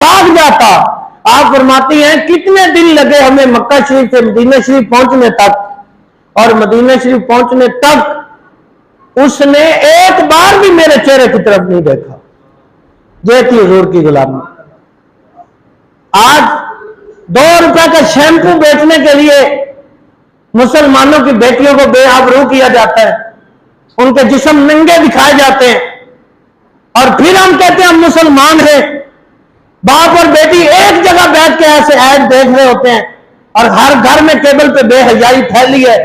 भाग जाता। आप फरमाती हैं कितने दिन लगे हमें मक्का शरीफ से मदीना शरीफ पहुंचने तक, और मदीना शरीफ पहुंचने तक उसने एक बार भी मेरे चेहरे की तरफ नहीं देखा। ये थी हुजूर की गुलामी। आज 2 रुपए का शैम्पू बेचने के लिए मुसलमानों की बेटियों को बेआबरू किया जाता है, उनके जिस्म नंगे दिखाए जाते हैं, और फिर हम कहते हैं हम मुसलमान हैं। बाप और बेटी एक जगह बैठ के ऐसे ऐड देख रहे होते हैं, और हर घर में टेबल पे बेहयाई फैली है,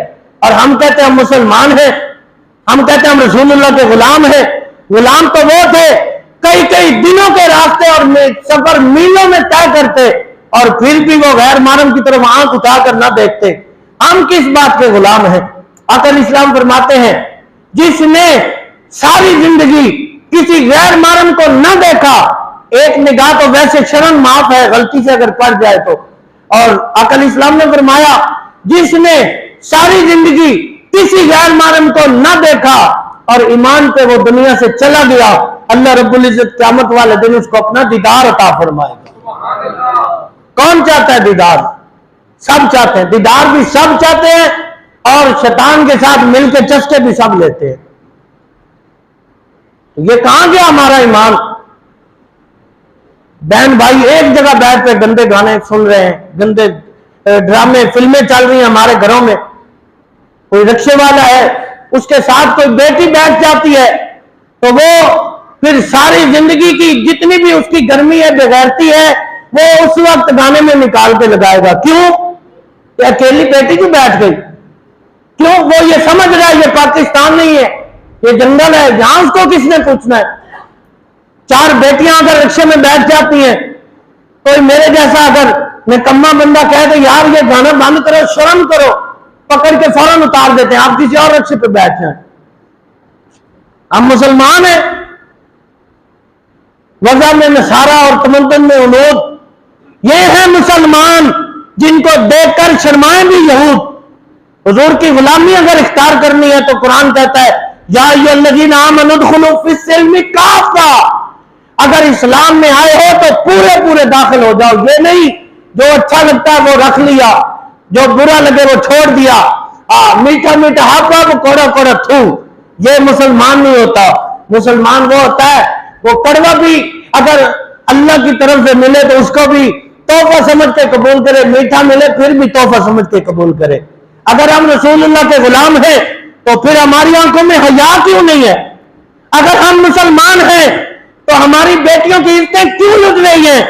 और हम कहते हैं हम मुसलमान हैं, हम कहते हैं हम रसूलुल्लाह के गुलाम हैं। गुलाम तो वो थे कई कई दिनों के रास्ते और सफर मीलों में तय करते, और फिर भी वो गैर महरम की तरफ आंख उठाकर ना देखते। हम किस बात के गुलाम हैं? अकल इस्लाम फरमाते हैं जिसने सारी जिंदगी किसी गैर महरम को न देखा, एक निगाह तो वैसे शर्म माफ है गलती से अगर पड़ जाए तो, और अकल इस्लाम ने फरमाया जिसने सारी जिंदगी किसी गैर महरम को न देखा और ईमान पे वो दुनिया से चला गया, अल्लाह रब्बुल इज्जत क़यामत वाले दिन उसको अपना दीदार अता फरमाएगा। कौन चाहता है दीदार? सब चाहते हैं, दीदार भी सब चाहते हैं, और शैतान के साथ मिलकर चस्के भी सब लेते हैं। ये कहां गया हमारा ईमान? बहन भाई एक जगह बैठ कर गंदे गाने सुन रहे हैं, गंदे ड्रामे फिल्में चल रही हैं हमारे घरों में। कोई रिक्शे वाला है, उसके साथ कोई बेटी बैठ जाती है, तो वो फिर सारी जिंदगी की जितनी भी उसकी गर्मी है, बेगैरती है, वो उस वक्त गाने में निकाल के लगाएगा। क्यों? ये अकेली बेटी क्यों बैठ गई? क्यों? वो ये समझ रहा है ये पाकिस्तान नहीं है, ये जंगल है, यहां उसको किसने पूछना है। 4 बेटियां अगर रिक्शे में बैठ जाती हैं, कोई मेरे जैसा अगर निकम्मा बंदा कहे तो यार ये गाना बंद करो, शर्म करो, पकड़ के फौरन उतार देते हैं, आप किसी और रिक्शे पे बैठ जाए। हम मुसलमान हैं। वज़ा में नसारा और तमद्दुन में उलूद, ये है मुसलमान जिनको देखकर शर्माए भी यहूद। हुजूर की गुलामी अगर इख्तियार करनी है तो कुरान कहता है या अय्युहल्लज़ीना आमनू उदखुलू फिस्सिल्मि काफ़ा, अगर इस्लाम में आए हो तो पूरे पूरे दाखिल हो जाओ। ये नहीं जो अच्छा लगता है वो रख लिया, जो बुरा लगे वो छोड़ दिया, मीठा मीठा हापा वो कोड़ा कोड़ा थू। ये मुसलमान नहीं होता। मुसलमान वो होता है वो कड़वा भी अगर अल्लाह की तरफ से मिले तो उसको भी तोहफा समझ के कबूल करे, मीठा मिले फिर भी तोहफा समझ के कबूल करे। अगर हम रसूलुल्लाह के गुलाम हैं तो फिर हमारी आंखों में हया क्यों नहीं है? अगर हम मुसलमान हैं तो हमारी बेटियों की इज्जतें क्यों लुट रही हैं?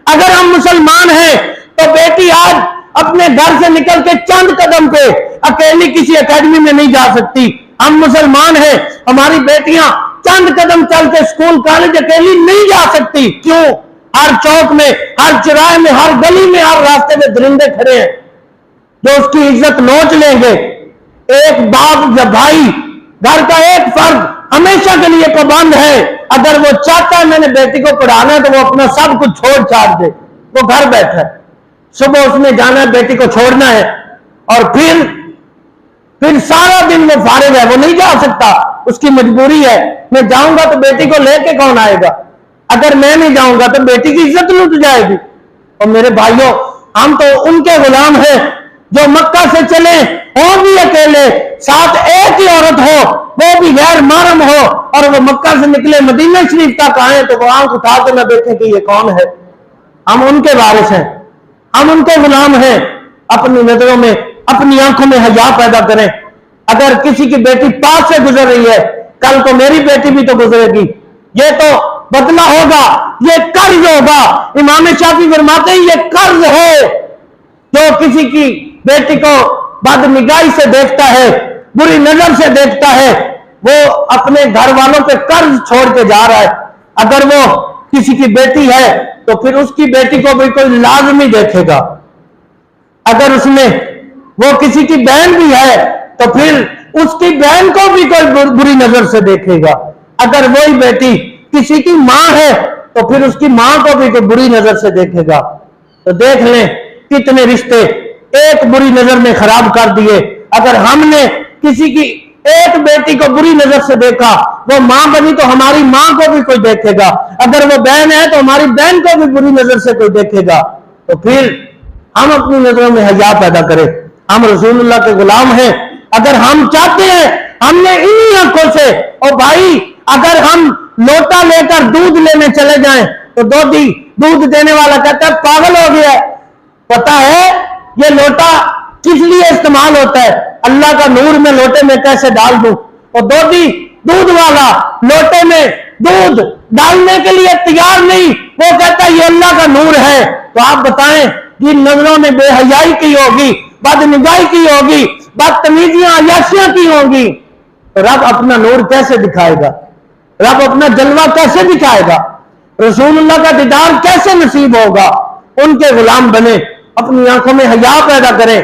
अगर हम मुसलमान हैं तो बेटी आज अपने घर से निकल के चंद कदम पे अकेली किसी एकेडमी में नहीं जा सकती। हम मुसलमान हैं, हमारी बेटियां चंद कदम चल के स्कूल कॉलेज अकेली नहीं जा सकती। क्यों? हर चौक में, हर चौराहे में, हर गली में, हर रास्ते में दरिंदे खड़े हैं जो उसकी इज्जत नोच लेंगे। एक बाप या भाई, घर का एक फर्द हमेशा के लिए पाबंद है, अगर वो चाहता है मैंने बेटी को पढ़ाना है तो वो अपना सब कुछ छोड़ छाड़ दे। वो घर बैठा है, सुबह उसने जाना है, बेटी को छोड़ना है, और फिर सारा दिन वो फारिग है, वो नहीं जा सकता, उसकी मजबूरी है। मैं जाऊंगा तो बेटी को लेके कौन आएगा? अगर मैं नहीं जाऊंगा तो बेटी की इज्जत लुट जाएगी। और मेरे भाइयों, हम तो उनके गुलाम हैं जो मक्का से चले, वो भी अकेले, साथ एक ही औरत हो, वो भी गैर महरम हो, और वो मक्का से निकले मदीना शरीफ तक आए तो वो आंख उठा के न देखें कि ये कौन है। हम उनके वारिस हैं, हम उनके गुलाम हैं। अपनी नजरों में, अपनी आंखों में हया पैदा करें। अगर किसी की बेटी पास से गुजर रही है, कल को मेरी बेटी भी तो गुजरेगी। ये तो बदला होगा, ये कर्ज होगा। इमाम शाफी फरमाते हैं ये कर्ज है। जो किसी की बेटी को बदनिगाही से देखता है, बुरी नजर से देखता है, वो अपने घर वालों पे कर्ज छोड़ के जा रहा है। अगर वो किसी की बेटी है तो फिर उसकी बेटी को भी कोई लाजमी देखेगा। अगर उसमें वो किसी की बहन भी है तो फिर उसकी बहन को भी कोई बुरी नजर से देखेगा। अगर वही बेटी किसी की मां है तो फिर उसकी मां को भी कोई बुरी नजर से देखेगा। तो देख लें कितने रिश्ते एक बुरी नजर में खराब कर दिए। अगर हमने किसी की एक बेटी को बुरी नजर से देखा, वो मां बनी तो हमारी मां को भी कोई देखेगा, अगर वो बहन है तो हमारी बहन को भी बुरी नजर से कोई देखेगा। तो फिर हम अपनी नजरों में हया पैदा करें। हम रसूलुल्लाह के गुलाम हैं। अगर हम चाहते हैं, हमने इन्हीं आंखों से, ओ भाई, अगर हम लोटा लेकर दूध लेने चले जाएं तो दूध देने वाला कहता है पागल हो गया। पता है ये लोटा किस लिए इस्तेमाल होता है? अल्लाह का नूर में लोटे में कैसे डाल दूं? और दूध वाला लोटे में दूध डालने के लिए तैयार नहीं, वो कहता है ये अल्लाह का नूर है। तो आप बताएं, जिन नजरों ने बेहयाई की होगी, बदनिगाही की होगी, बदतमीजियां अयाशियां की होंगी, तो रब अपना नूर कैसे दिखाएगा? रब अपना जलवा कैसे दिखाएगा? रसूलुल्लाह का दीदार कैसे नसीब होगा? उनके गुलाम बने, अपनी आंखों में हया पैदा करें।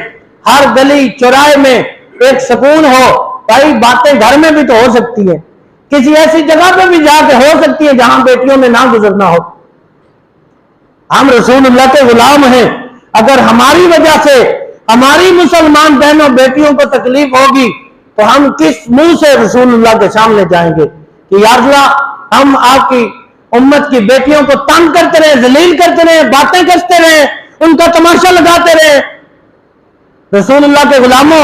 हर गली चौराहे में एक सुकून हो। भाई बातें घर में भी तो हो सकती है, किसी ऐसी जगह पे भी जाके हो सकती है जहां बेटियों में ना गुजरना हो। हम रसूलुल्लाह के गुलाम हैं। अगर हमारी वजह से हमारी मुसलमान बहनों बेटियों को तकलीफ होगी तो हम किस मुंह से रसूलुल्लाह के सामने जाएंगे कि या अल्लाह हम आपकी उम्मत की बेटियों को तंग करते रहे, जलील करते रहे, बातें करते रहे, उनका तमाशा लगाते रहे। रसूलुल्लाह के गुलामों,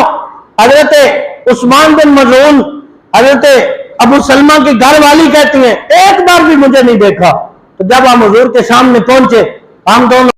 हजरत उस्मान बिन मज़ऊन, हजरत अबू सलमा की घर वाली कहती हैं एक बार भी मुझे नहीं देखा। तो जब हम हुजूर के सामने पहुंचे, हम दोनों